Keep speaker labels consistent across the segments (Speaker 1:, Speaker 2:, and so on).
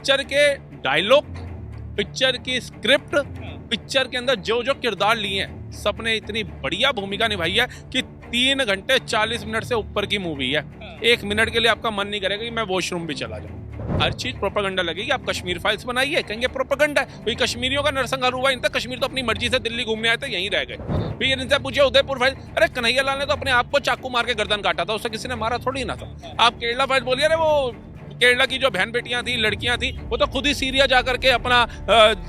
Speaker 1: Picture के dialogue, picture की script, picture के अंदर जो जो किरदार लिए हैं, सबने इतनी बढ़िया भूमिका निभाई है कि 3 घंटे 40 मिनट से ऊपर की मूवी है। 1 मिनट के लिए आपका मन नहीं करेगा कि मैं वॉशरूम भी चला जाऊं। हर चीज प्रोपेगेंडा लगेगी। आप कश्मीर फाइल्स बनाइए, कहेंगे प्रोपेगेंडा है। कोई कश्मीरियों का नरसंहार हुआ, इनका कश्मीर तो अपनी मर्जी से दिल्ली घूमने आए थे, यहीं रह गए। फिर इनसे पूछे उदयपुर फाइल, अरे कन्हैया लाल ने तो अपने आप को चाकू मार के गर्दन काटा था, उससे किसी ने मारा थोड़ी ना था। आप केरला फाइल बोलिए, अरे वो केरला की जो बहन बेटियां थी, लड़कियां थी, वो तो खुद ही सीरिया जाकर के अपना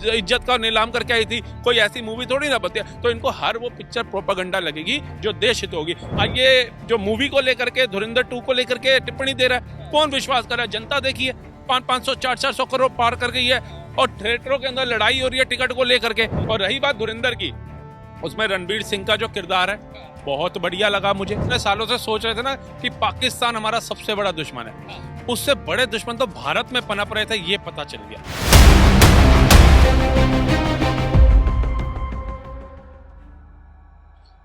Speaker 1: इज्जत का नीलाम करके आई थी। कोई ऐसी मूवी थोड़ी ना बनती है। तो इनको हर वो पिक्चर प्रोपेगेंडा लगेगी जो देश हित होगी। ये जो मूवी को लेकर के, धुरंधर 2 को लेकर के टिप्पणी दे रहा है, कौन विश्वास कर रहा है? जनता देखिए 500 400 करोड़ पार कर गई है और थिएटरों के अंदर लड़ाई हो रही है टिकट को लेकर के। और रही बात धुरंधर की, उसमें रणवीर सिंह का जो किरदार है बहुत बढ़िया लगा मुझे। इतने सालों से सोच रहे थे ना कि पाकिस्तान हमारा सबसे बड़ा दुश्मन है, उससे बड़े दुश्मन तो भारत में पनप रहे थे, ये पता चल गया।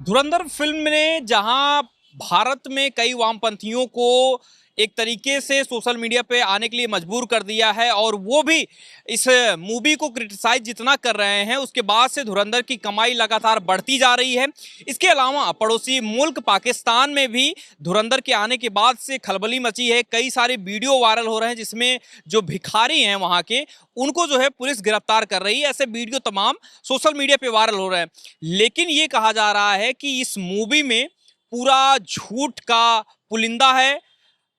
Speaker 2: धुरंधर फिल्म ने जहां भारत में कई वामपंथियों को एक तरीके से सोशल मीडिया पे आने के लिए मजबूर कर दिया है और वो भी इस मूवी को क्रिटिसाइज जितना कर रहे हैं, उसके बाद से धुरंधर की कमाई लगातार बढ़ती जा रही है। इसके अलावा पड़ोसी मुल्क पाकिस्तान में भी धुरंधर के आने के बाद से खलबली मची है। कई सारे वीडियो वायरल हो रहे हैं जिसमें जो भिखारी हैं वहाँ के, उनको जो है पुलिस गिरफ्तार कर रही है। ऐसे वीडियो तमाम सोशल मीडिया पे वायरल हो रहे हैं। लेकिन ये कहा जा रहा है कि इस मूवी में पूरा झूठ का पुलिंदा है।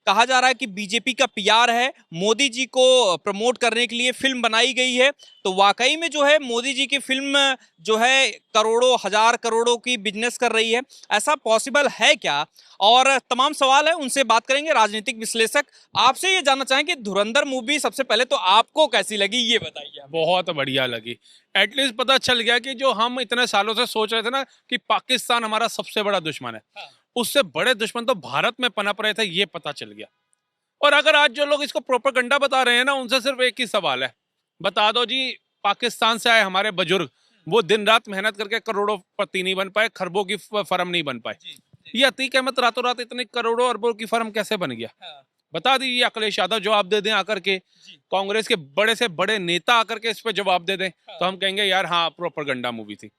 Speaker 2: कहा जा रहा है कि बीजेपी का पीआर है, मोदी जी को प्रमोट करने के लिए फिल्म बनाई गई है। तो वाकई में जो है मोदी जी की फिल्म जो है करोड़ों हजार करोड़ों की बिजनेस कर रही है, ऐसा पॉसिबल है क्या? और तमाम सवाल है, उनसे बात करेंगे। राजनीतिक विश्लेषक, आपसे ये जानना चाहें कि धुरंधर मूवी सबसे पहले तो आपको कैसी लगी, ये बताइए।
Speaker 1: बहुत बढ़िया लगी। एटलीस्ट पता चल गया कि जो हम इतने सालों से सोच रहे थे ना कि पाकिस्तान हमारा सबसे बड़ा दुश्मन है, उससे बड़े दुश्मन तो भारत में पनप रहे थे, ये पता चल गया। और अगर आज जो लोग इसको प्रोपेगेंडा बता रहे हैं ना, उनसे सिर्फ एक ही सवाल है, बता दो जी पाकिस्तान से आए हमारे बुजुर्ग, वो दिन रात मेहनत करके करोड़ों पति नहीं बन पाए, खरबों की फर्म नहीं बन पाए। ये अतीक अहमद रातों रात इतने करोड़ों अरबों की फर्म कैसे बन गया? बता दीजिए। अखिलेश यादव जवाब दे दें आकर के, कांग्रेस के बड़े से बड़े नेता आकर के इस पे जवाब दे दें, तो हम कहेंगे यार हाँ प्रोपेगेंडा मूवी थी।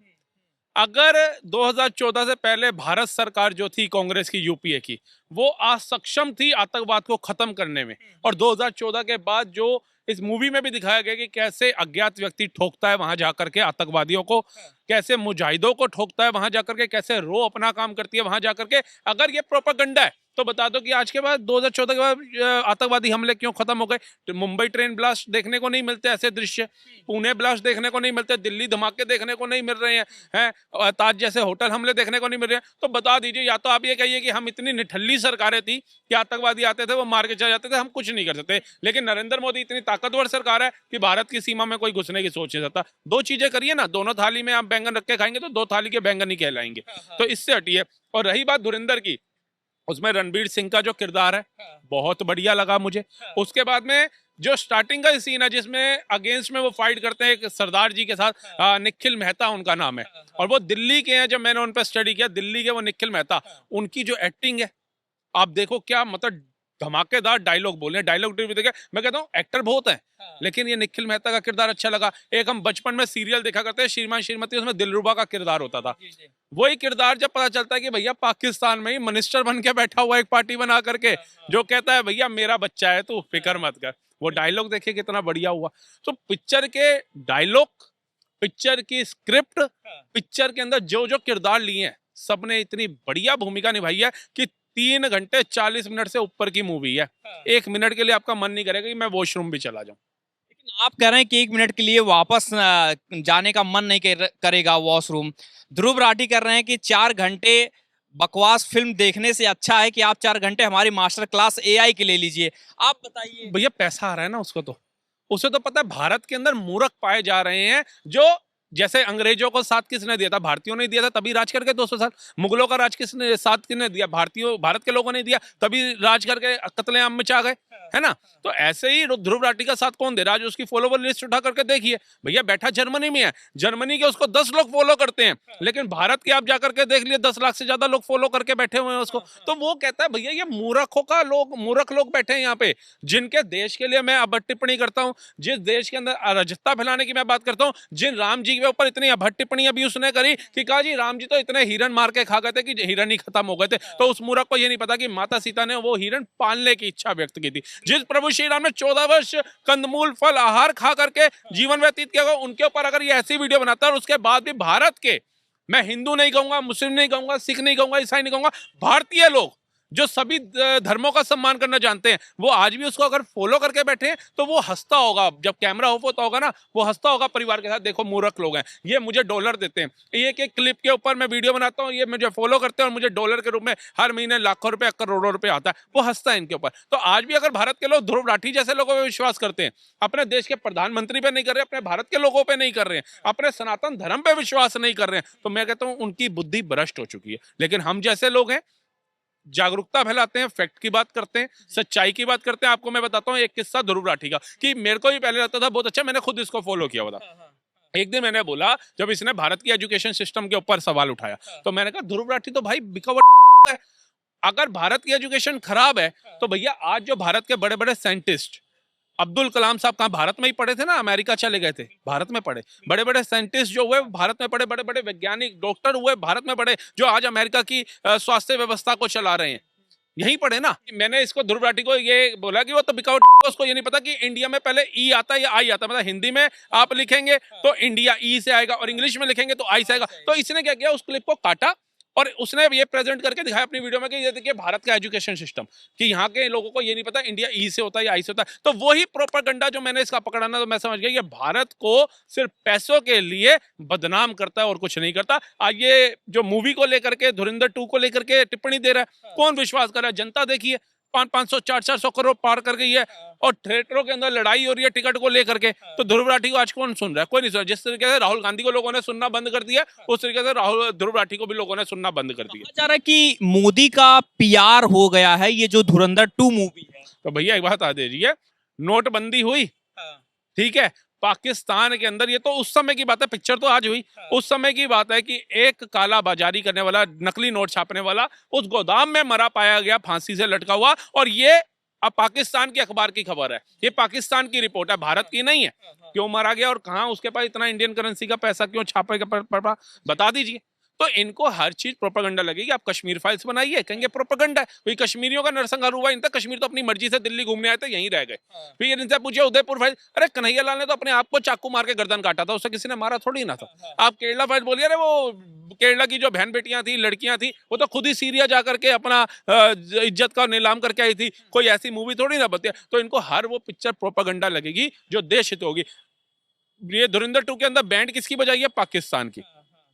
Speaker 1: अगर 2014 से पहले भारत सरकार जो थी कांग्रेस की, यूपीए की, वो असक्षम थी आतंकवाद को खत्म करने में, और 2014 के बाद जो इस मूवी में भी दिखाया गया कि कैसे अज्ञात व्यक्ति ठोकता है वहां जाकर के आतंकवादियों को, कैसे मुजाहिदों को ठोकता है वहां जाकर के, कैसे रो अपना काम करती है वहां जाकर के, अगर ये प्रोपेगेंडा है तो बता दो कि आज के बाद 2014 के बाद आतंकवादी हमले क्यों खत्म हो गए? तो मुंबई ट्रेन ब्लास्ट देखने को नहीं मिलते ऐसे दृश्य, पुणे ब्लास्ट देखने को नहीं मिलते, दिल्ली धमाके देखने को नहीं मिल रहे हैं, ताज जैसे होटल हमले देखने को नहीं मिल रहे हैं। तो बता दीजिए, या तो आप ये कहिए कि हम इतनी निठल्ली सरकारें थी कि आतंकवादी आते थे वो मार के चले जाते थे, हम कुछ नहीं कर सकते, लेकिन नरेंद्र मोदी इतनी ताकतवर सरकार है कि भारत की सीमा में कोई घुसने की सोच नहीं सकता। दो चीजें करिए ना, दोनों थाली में आप बैंगन रख के खाएंगे तो 2 थाली के बैंगन ही कहलाएंगे। तो इससे हटिए। और रही बात धुरंधर की, उसमें रणवीर सिंह का जो किरदार है बहुत बढ़िया लगा मुझे। उसके बाद में जो स्टार्टिंग का सीन है जिसमें अगेंस्ट में वो फाइट करते हैं एक सरदार जी के साथ, निखिल मेहता उनका नाम है, और वो दिल्ली के हैं। जब मैंने उन पर स्टडी किया, दिल्ली के वो निखिल मेहता, उनकी जो एक्टिंग है आप देखो, क्या मतलब धमाकेदार डायलॉग बोले, डायलॉग देखे। मैं कहता हूँ एक्टर बहुत है, लेकिन ये निखिल मेहता का किरदार अच्छा लगा। एक हम बचपन में सीरियल देखा करते हैं श्रीमान श्रीमती, उसमें दिलरुबा का किरदार होता था। वही किरदार जब पता चलता है कि भैया पाकिस्तान में ही मिनिस्टर बन के बैठा हुआ एक पार्टी बना करके, जो कहता है भैया मेरा बच्चा है तू फिक्र मत कर, वो डायलॉग देखिए कितना बढ़िया हुआ। तो पिक्चर के डायलॉग, पिक्चर की स्क्रिप्ट, पिक्चर के अंदर जो जो किरदार लिए हैं, सबने इतनी बढ़िया भूमिका निभाई है कि 3 घंटे 40 मिनट से ऊपर की मूवी है। 1 मिनट के लिए आपका मन नहीं करेगा कि मैं वॉशरूम भी चला जाऊं।
Speaker 2: लेकिन आप कह रहे हैं कि 1 मिनट के लिए वापस जाने का मन नहीं करेगा वॉशरूम। ध्रुव राठी कर रहे हैं कि 4 घंटे बकवास फिल्म देखने से अच्छा है कि आप 4 घंटे हमारी मास्टर क्लास एआई के ले लीजिए। आप बताइए।
Speaker 1: भैया पैसा आ रहा है ना उसको, तो उसे तो पता है भारत के अंदर मूर्ख पाए जा रहे हैं जो जैसे अंग्रेजों को साथ किसने दिया था? भारतीयों ने दिया था, तभी राज करके 200 साल। मुगलों का राज किसने साथ किसने दिया? भारत के लोगों ने दिया, तभी राज करके कत्लेआम मचा गए, है ना? तो ऐसे ही ध्रुव राठी का साथ कौन दे रहा है? आज उसकी फॉलोवर लिस्ट उठा करके देखिए, भैया बैठा जर्मनी में है, जर्मनी के उसको 10 लोग फॉलो करते हैं, लेकिन भारत के आप जाकर के देख लिए 10 लाख से ज्यादा लोग फॉलो करके बैठे हुए हैं उसको। तो वो कहता है भैया ये मूर्ख लोग बैठे हैं यहाँ पे, जिनके देश के लिए मैं अब टिप्पणी करता हूँ, जिस देश के अंदर अराजकता फैलाने की मैं बात करता हूँ, जिन राम जी के ऊपर इतनी अभद्र टिप्पणी अभी उसने करी कि कहा जी राम जी तो इतने हिरन मार के खा गए थे कि हिरन ही खत्म हो गए थे। तो उस मूर्ख को ये नहीं पता कि माता सीता ने वो हिरन पालने की इच्छा व्यक्त की थी। जिस प्रभु श्री राम ने 14 वर्ष कंदमूल फल आहार खा करके जीवन व्यतीत किया, उनके ऊपर अगर ये ऐसी वीडियो बनाता है और उसके बाद भी भारत के, मैं हिंदू नहीं कहूंगा, मुस्लिम नहीं कहूंगा, सिख नहीं कहूंगा, ईसाई नहीं कहूंगा, भारतीय लोग जो सभी धर्मों का सम्मान करना जानते हैं, वो आज भी उसको अगर फॉलो करके बैठे हैं तो वो हंसता होगा, जब कैमरा ऑफ होता होगा ना, वो हंसता होगा परिवार के साथ, देखो मूर्ख लोग हैं, ये मुझे डॉलर देते हैं, एक एक क्लिप के ऊपर मैं वीडियो बनाता हूँ, ये मुझे फॉलो करते हैं और मुझे डॉलर के रूप में हर महीने लाखों रुपए करोड़ों रुपए आता है, वो हंसता है इनके ऊपर। तो आज भी अगर भारत के लोग ध्रुव राठी जैसे लोगों पर विश्वास करते हैं, अपने देश के प्रधानमंत्री पे नहीं कर रहे, अपने भारत के लोगों पे नहीं कर रहे हैं, अपने सनातन धर्म पे विश्वास नहीं कर रहे हैं, तो मैं कहता हूं उनकी बुद्धि भ्रष्ट हो चुकी है। लेकिन हम जैसे लोग हैं, जागरूकता फैलाते हैं, फैक्ट की बात करते हैं, सच्चाई की बात करते हैं। आपको मैं बताता हूँ एक किस्सा ध्रुव राठी का, कि मेरे को भी पहले लगता था बहुत अच्छा, मैंने खुद इसको फॉलो किया हुआ था। एक दिन मैंने बोला, जब इसने भारत की एजुकेशन सिस्टम के ऊपर सवाल उठाया, तो मैंने कहा ध्रुव राठी तो भाई बिकावट है। अगर भारत की एजुकेशन खराब है तो भैया आज जो भारत के बड़े बड़े साइंटिस्ट, अब्दुल कलाम साहब कहाँ भारत में ही पढ़े थे ना, अमेरिका चले गए थे, भारत में पढ़े। बड़े बड़े साइंटिस्ट जो हुए भारत में पढ़े, बड़े बड़े वैज्ञानिक डॉक्टर हुए भारत में पढ़े, जो आज अमेरिका की स्वास्थ्य व्यवस्था को चला रहे हैं, यहीं पढ़े ना। मैंने इसको ध्रुव राठी को ये बोला कि वो तो बिकावट, उसको ये नहीं पता कि इंडिया में पहले ई आता है या आई आता है, मतलब हिंदी में आप लिखेंगे तो इंडिया ई से आएगा और इंग्लिश में लिखेंगे तो आई से आएगा। तो इसने क्या किया, उस क्लिप को काटा और उसने ये प्रेजेंट करके दिखाया अपनी वीडियो में कि ये देखिए भारत का एजुकेशन सिस्टम, कि यहाँ के लोगों को ये नहीं पता इंडिया ई से होता है या आई से होता है। तो वही प्रोपेगेंडा जो मैंने इसका पकड़ा ना, तो मैं समझ गया ये भारत को सिर्फ पैसों के लिए बदनाम करता है और कुछ नहीं करता। ये जो मूवी को लेकर के, धुरंधर 2 को लेकर के टिप्पणी दे रहा है, कौन विश्वास कर रहा है? जनता देखिए 500 400 करोड़ पार कर गई है और थिएटरों के अंदर लड़ाई हो रही है टिकट को लेकर के। तो ध्रुव राठी को आज कौन सुन रहा है? कोई नहीं सुन रहा। जिस तरीके से राहुल गांधी को लोगों ने सुनना बंद कर दिया, उस तरीके से ध्रुव राठी को भी लोगों ने सुनना बंद कर दिया।
Speaker 2: कहा जा रहा है कि मोदी का पीआर हो गया है ये जो धुरंधर 2 मूवी है।
Speaker 1: तो भैया एक बात आ दीजिए, नोटबंदी हुई, ठीक है, पाकिस्तान के अंदर, ये तो उस समय की बात है, पिक्चर तो आज हुई, उस समय की बात है कि एक काला बाजारी करने वाला, नकली नोट छापने वाला उस गोदाम में मरा पाया गया, फांसी से लटका हुआ। और ये अब पाकिस्तान के अखबार की खबर है, ये पाकिस्तान की रिपोर्ट है, भारत की नहीं है। क्यों मारा गया और कहां उसके पास इतना इंडियन करेंसी का पैसा क्यों छापे पड़ा, बता दीजिए। तो इनको हर चीज प्रोपेगेंडा लगेगी। आप कश्मीर फाइल्स बनाइए, कहेंगे प्रोपेगेंडा है, कोई कश्मीरियों का नरसंहार हुआ, इनका कश्मीर तो अपनी मर्जी से दिल्ली घूमने आए थे, यहीं रह गए। फिर इनसे पूछे उदयपुर फाइल, अरे कन्हैया लाल ने तो अपने आप को चाकू मार के गर्दन काटा था, उसे किसी ने मारा थोड़ी ना था। आप केरला फाइल बोलिए, अरे वो केरला की जो बहन बेटियां थी, लड़कियां थी, वो तो खुद ही सीरिया जाकर के अपना इज्जत का नीलाम करके आई थी, कोई ऐसी मूवी थोड़ी ना बतिया। तो इनको हर वो पिक्चर प्रोपेगेंडा लगेगी जो देश हित होगी। ये धुरंधर 2 के अंदर बैंड किसकी बजाई है? पाकिस्तान की।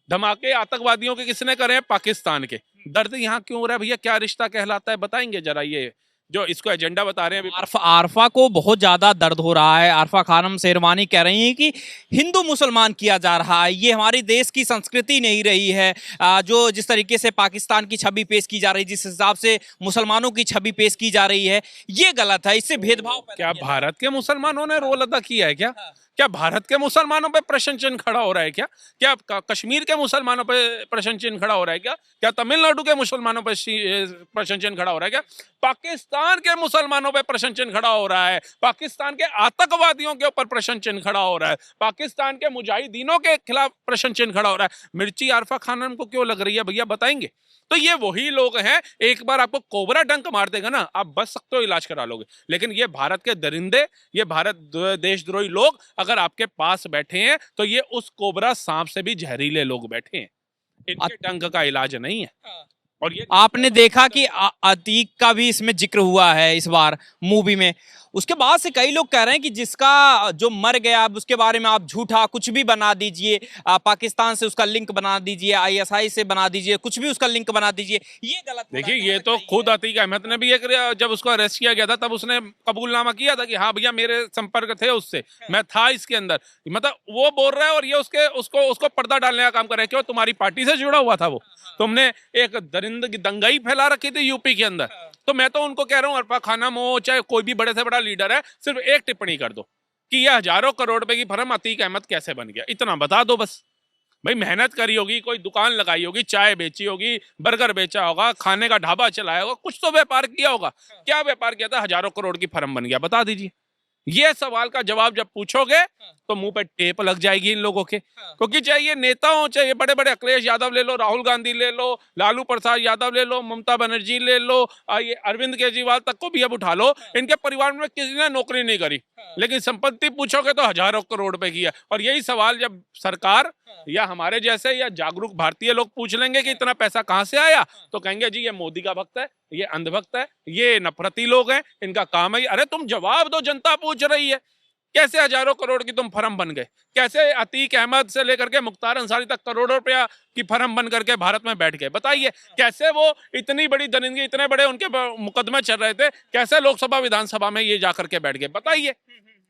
Speaker 1: धमाके आतंकवादियों के किसने करे हैं? पाकिस्तान के। दर्द यहाँ क्यों हो रहा है भैया? क्या रिश्ता कहलाता है? बताएंगे जरा, ये जो इसको एजेंडा बता रहे हैं।
Speaker 2: आरफा को बहुत ज्यादा दर्द हो रहा है। आरफा खानम शेरवानी कह रही हैं कि हिंदू मुसलमान किया जा रहा है, ये हमारे देश की संस्कृति नहीं रही है। जो जिस तरीके से पाकिस्तान की छवि पेश की जा रही है, जिस हिसाब से मुसलमानों की छवि पेश की जा रही है, ये गलत है, इससे भेदभाव।
Speaker 1: क्या भारत के मुसलमानों ने रोल अदा किया है क्या? क्या भारत के मुसलमानों पे प्रश्न चिन्ह खड़ा हो रहा है क्या? क्या कश्मीर के मुसलमानों पे प्रश्न चिन्ह खड़ा हो रहा है क्या? क्या तमिलनाडु के मुसलमानों पे प्रश्न चिन्ह खड़ा हो रहा है क्या? पाकिस्तान के मुसलमानों पे प्रश्न चिन्ह खड़ा हो रहा है, पाकिस्तान के आतंकवादियों के ऊपर प्रश्न चिन्ह खड़ा हो रहा है, पाकिस्तान के मुजाहिदीनों के खिलाफ प्रश्न चिन्ह खड़ा हो रहा है। मिर्ची आरफा खानम को क्यों लग रही है भैया, बताएंगे? तो ये वही लोग हैं, एक बार आपको कोबरा डंक मार देगा ना, आप बच सकते हो, इलाज करा लोगे। लेकिन ये भारत के दरिंदे, ये भारत देशद्रोही लोग अगर आपके पास बैठे हैं तो ये उस कोबरा सांप से भी जहरीले लोग बैठे हैं, इनके डंक का इलाज नहीं है। और ये
Speaker 2: आपने देखा कि अतीक का भी इसमें जिक्र हुआ है इस बार मूवी में, उसके बाद से कई लोग कह रहे हैं कि जिसका जो मर गया अब उसके बारे में आप झूठा कुछ भी बना दीजिए, पाकिस्तान से उसका लिंक बना दीजिए, आईएसआई से बना दीजिए, कुछ भी उसका लिंक बना दीजिए, ये गलत हो रहा है।
Speaker 1: देखिए
Speaker 2: कहाँ
Speaker 1: ये
Speaker 2: तक
Speaker 1: तो
Speaker 2: सही
Speaker 1: खुद
Speaker 2: है?
Speaker 1: अतीक अहमद ने भी एक जब उसको अरेस्ट किया गया था तब उसने कबूलनामा किया था कि हाँ भैया मेरे संपर्क थे उससे, मैं था इसके अंदर। मतलब वो बोल रहा है और ये उसके उसको उसको पर्दा डालने का काम कर रहा है। क्यों? तुम्हारी पार्टी से जुड़ा हुआ था वो। तुमने एक दरिंदगी दंगाई फैला रखी थी यूपी के अंदर। तो मैं तो उनको कह रहा हूँ अरफा खानम हो चाहे कोई भी बड़े से बड़ा लीडर है, सिर्फ एक टिप्पणी कर दो कि यह हजारों करोड़ रुपए की फर्म अतीक अहमद कैसे बन गया, इतना बता दो बस। भाई मेहनत करी होगी, कोई दुकान लगाई होगी, चाय बेची होगी, बर्गर बेचा होगा, खाने का ढाबा चलाया होगा, कुछ तो व्यापार किया होगा। क्या व्यापार किया था? हजारों करोड़ की फर्म बन गया, बता दीजिए। ये सवाल का जवाब जब पूछोगे तो मुंह पे टेप लग जाएगी इन लोगों के। क्योंकि चाहे ये नेता हो, चाहे ये बड़े बड़े अखिलेश यादव ले लो, राहुल गांधी ले लो, लालू प्रसाद यादव ले लो, ममता बनर्जी ले लो, ये अरविंद केजरीवाल तक को भी अब उठा लो, इनके परिवार में किसी ने नौकरी नहीं करी, लेकिन संपत्ति पूछोगे तो हजारों करोड़ रुपए की है। और यही सवाल जब सरकार या हमारे जैसे या जागरूक भारतीय लोग पूछ लेंगे कि इतना पैसा कहाँ से आया, तो कहेंगे जी ये मोदी का भक्त है, ये अंधभक्त है, ये नफरती लोग हैं, इनका काम है। अरे तुम जवाब दो, जनता पूछ रही है। कैसे हजारों करोड़ की तुम फर्म बन गए? कैसे अतीक अहमद से लेकर के मुख्तार अंसारी तक करोड़ों रुपया की फर्म बन करके भारत में बैठ गए? बताइए कैसे वो इतनी बड़ी दरिंदगी, इतने बड़े उनके मुकदमे चल रहे थे, कैसे लोकसभा विधानसभा में ये जाकर के बैठ गए? बताइए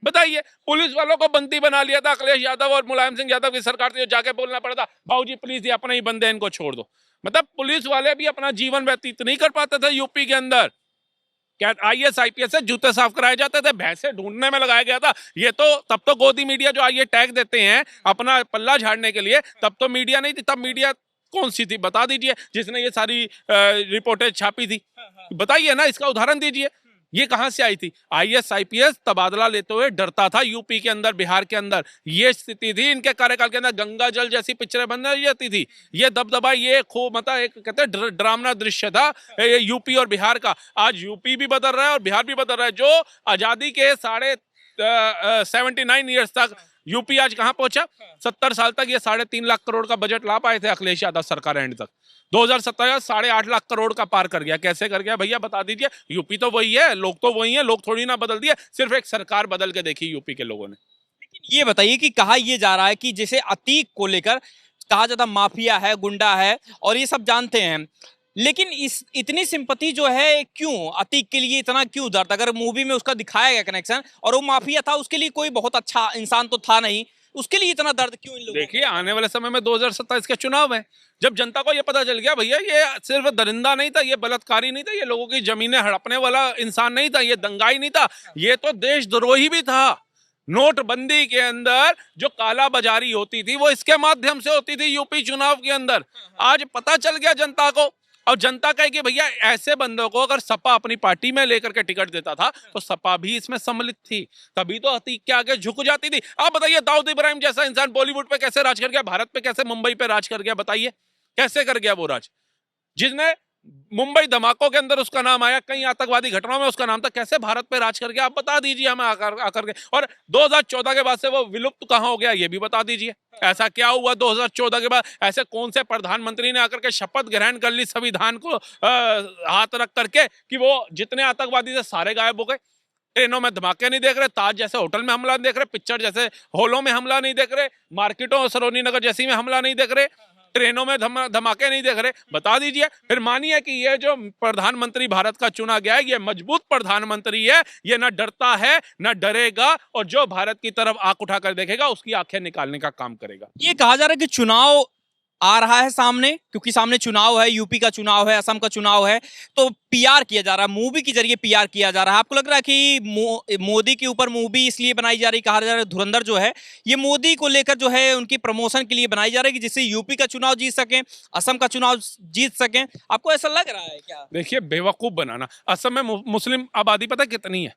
Speaker 1: बताइए। पुलिस वालों को बंदी बना लिया था अखिलेश यादव और मुलायम सिंह यादव की सरकार थी, जाके बोलना पड़ा था भाऊजी प्लीज ये अपने ही बंदे इनको छोड़ दो। मतलब पुलिस वाले भी अपना जीवन व्यतीत नहीं कर पाते थे यूपी के अंदर। क्या आईएएस आईपीएस से जूते साफ कराए जाते थे? भैंसे ढूंढने में लगाया गया था। ये तो तब तो गोदी मीडिया जो आइए टैग देते हैं अपना पल्ला झाड़ने के लिए, तब तो मीडिया नहीं थी। तब मीडिया कौन सी थी बता दीजिए जिसने ये सारी रिपोर्टें छापी थी? बताइए ना, इसका उदाहरण दीजिए। ये कहां से आई थी? आईएएस आईपीएस तबादला लेते हुए डरता था यूपी के अंदर, बिहार के अंदर। ये स्थिति थी इनके कार्यकाल के अंदर। गंगा जल जैसी पिक्चरें बन जाती थी। ये दबदबा, ये खूब मतलब एक कहते हैं ड्रामना दृश्य था ये यूपी और बिहार का। आज यूपी भी बदल रहा है और बिहार भी बदल रहा है। जो आजादी के 79 ईयर्स तक यूपी आज कहां पहुंचा? 70 साल तक ये 3.5 लाख करोड़ का बजट ला पाए थे अखिलेश यादव सरकार एंड तक। 2017 8.5 लाख करोड़ का पार कर गया। कैसे कर गया भैया बता दीजिए? यूपी तो वही है, लोग तो वही है, लोग थोड़ी ना बदल दिए, सिर्फ एक सरकार बदल के देखी यूपी के लोगों ने।
Speaker 2: लेकिन ये बताइए कि कहा ये जा रहा है कि जैसे अतीक को लेकर कहा जाता माफिया है, गुंडा है और ये सब जानते हैं, लेकिन इस इतनी सिंपैथी जो है क्यों अतीक के लिए, इतना क्यों दर्द? अगर मूवी में उसका दिखाया गया कनेक्शन और वो माफिया था, उसके लिए कोई बहुत अच्छा इंसान तो था नहीं, उसके लिए इतना दर्द क्यों इन लोगों को?
Speaker 1: देखिए आने वाले समय में 2027 के चुनाव है, जब जनता को ये पता चल गया भैया ये सिर्फ दरिंदा नहीं था, ये बलात्कारी नहीं था, ये लोगों की जमीनें हड़पने वाला इंसान नहीं था, ये दंगाई नहीं था, ये तो देशद्रोही भी था। नोटबंदी के अंदर जो काला बाजारी होती थी वो इसके माध्यम से होती थी यूपी चुनाव के अंदर। आज पता चल गया जनता को, और जनता कहेगी भैया ऐसे बंदों को अगर सपा अपनी पार्टी में लेकर के टिकट देता था तो सपा भी इसमें सम्मिलित थी, तभी तो अतीक के आगे झुक जाती थी। आप बताइए दाऊद इब्राहिम जैसा इंसान बॉलीवुड पे कैसे राज कर गया, भारत पे कैसे, मुंबई पे राज कर गया? बताइए कैसे कर गया वो राज? जिसने मुंबई धमाकों के अंदर उसका नाम आया, कई आतंकवादी घटनाओं में उसका नाम था, कैसे भारत पे राज कर गया? आप बता दीजिए हमें आकर के। और 2014 के बाद से वो विलुप्त कहां हो गया ये भी बता दीजिए। ऐसा क्या हुआ 2014 के बाद? ऐसे कौन से प्रधानमंत्री ने आकर के शपथ ग्रहण कर ली संविधान को हाथ रख करके कि वो जितने आतंकवादी थे सारे गायब हो गए? ट्रेनों में धमाके नहीं देख रहे, ताज जैसे होटल में हमला नहीं देख रहे, पिक्चर जैसे हॉलों में हमला नहीं देख रहे, मार्केटों सरोनी नगर जैसी में हमला नहीं देख रहे, ट्रेनों में धमाके नहीं देख रहे? बता दीजिए। फिर मानिए कि ये जो प्रधानमंत्री भारत का चुना गया है ये मजबूत प्रधानमंत्री है, ये ना डरता है ना डरेगा, और जो भारत की तरफ आंख उठाकर देखेगा उसकी आंखें निकालने का काम करेगा।
Speaker 2: ये कहा जा रहा है कि चुनाव आ रहा है सामने, क्योंकि सामने चुनाव है, यूपी का चुनाव है, असम का चुनाव है, तो पीआर किया जा रहा है, मूवी के जरिए पीआर किया जा रहा है। आपको लग रहा है कि मोदी के ऊपर मूवी इसलिए बनाई जा रही, कहा जा रहा है धुरंधर जो है ये मोदी को लेकर जो है उनकी प्रमोशन के लिए बनाई जा रही है कि जिससे यूपी का चुनाव जीत सकें, असम का चुनाव जीत सकें? आपको ऐसा लग रहा है क्या?
Speaker 1: देखिए बेवकूफ बनाना। असम में मुस्लिम आबादी पता कितनी है?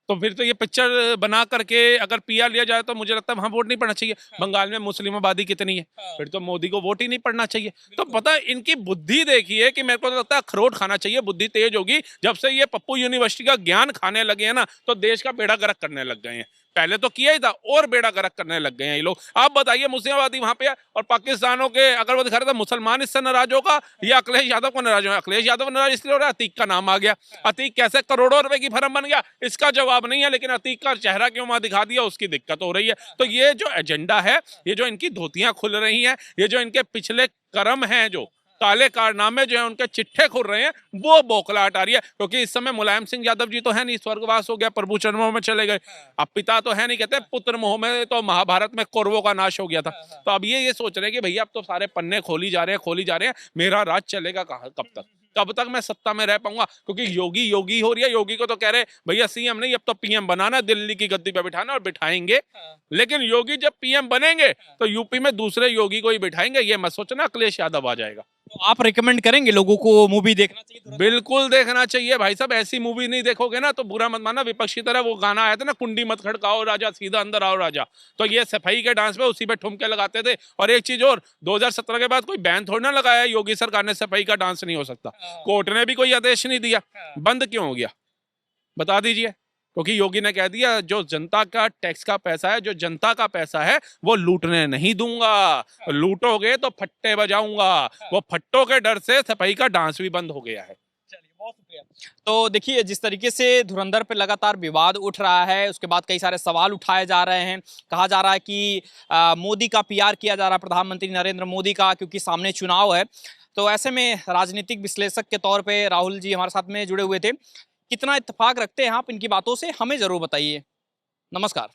Speaker 1: तो फिर तो ये पिक्चर बना करके अगर पीआर लिया जाए तो मुझे लगता है वहां वोट नहीं पड़ना चाहिए। बंगाल में मुस्लिम आबादी कितनी है? फिर तो मोदी को वोट ही नहीं पड़ना चाहिए। तो पता है इनकी बुद्धि देखिए कि मेरे को तो लगता है अखरोट खाना चाहिए, बुद्धि तेज होगी। जब से ये पप्पू यूनिवर्सिटी का ज्ञान खाने लगे हैं ना तो देश का बेड़ा गर्क करने लग गए हैं। पहले तो किया ही था और बेड़ा गर्क करने लग गए हैं ये लोग। आप बताइए मुस्लिमाबादी वहां पे है और पाकिस्तानों के अगर वो दिखा रहा था मुसलमान इससे नाराज होगा या अखिलेश यादव को नाराज होगा। अखिलेश यादव नाराज इसलिए हो रहा है अतीक का नाम आ गया। अतीक कैसे करोड़ों रुपए की फर्म बन गया इसका जवाब नहीं है, लेकिन अतीक का चेहरा क्यों वहां दिखा दिया उसकी दिक्कत हो रही है। तो ये जो एजेंडा है, ये जो इनकी धोतियां खुल रही हैं, ये जो इनके पिछले कर्म हैं, जो काले कारनामे जो है उनके चिट्ठे खुल रहे हैं, वो बौखलाहट आ रही है। क्योंकि इस समय मुलायम सिंह यादव जी तो है नहीं, स्वर्गवास हो गया, प्रभु चरणों में चले गए। अब पिता तो है नहीं, कहते पुत्र मोह में तो महाभारत में कौरवों का नाश हो गया था। तो अब ये सोच रहे हैं कि भैया अब तो सारे पन्ने खोली जा रहे हैं, मेरा राज चलेगा कब तक मैं सत्ता में रह पाऊंगा। क्योंकि योगी योगी हो रही है, योगी को तो कह रहे भैया सीएम नहीं अब तो पीएम बनाना, दिल्ली की गद्दी पे बिठाना, और बिठाएंगे। लेकिन योगी जब पीएम बनेंगे तो यूपी में दूसरे योगी को ही बिठाएंगे। ये मत सोचना अखिलेश यादव आ जाएगा।
Speaker 2: तो आप रिकमेंड करेंगे लोगों को मूवी देखना चाहिए धुरंधर?
Speaker 1: बिल्कुल देखना चाहिए भाई साहब। ऐसी मूवी नहीं देखोगे ना तो बुरा मत मानना, विपक्ष की तरह वो गाना आया था ना, कुंडी मत खड़काओ राजा सीधा अंदर आओ राजा। तो ये सफाई के डांस पे उसी पे ठुमके लगाते थे। और एक चीज और, 2017 के बाद कोई बैन थोड़ी ना लगाया योगी सरकार ने, सफाई का डांस नहीं हो सकता। कोर्ट ने भी कोई आदेश नहीं दिया, बंद क्यों हो गया बता दीजिए। क्योंकि योगी ने कह दिया जो जनता का टैक्स का पैसा है, जो जनता का पैसा है, वो लूटने नहीं दूंगा। लूटोगे तो फट्टे बजाऊंगा। वो फट्टों के डर से सफाई का डांस भी बंद हो गया है।
Speaker 2: चलिए, बहुत शुक्रिया। तो देखिए जिस तरीके से धुरंधर पे लगातार विवाद उठ रहा है, उसके बाद कई सारे सवाल उठाए जा रहे हैं। कहा जा रहा है कि मोदी का पीआर किया जा रहा है, प्रधानमंत्री नरेंद्र मोदी का, क्योंकि सामने चुनाव है। तो ऐसे में राजनीतिक विश्लेषक के तौर पे राहुल जी हमारे साथ में जुड़े हुए थे। कितना इत्तेफाक रखते हैं आप इनकी बातों से, हमें जरूर बताइए। नमस्कार।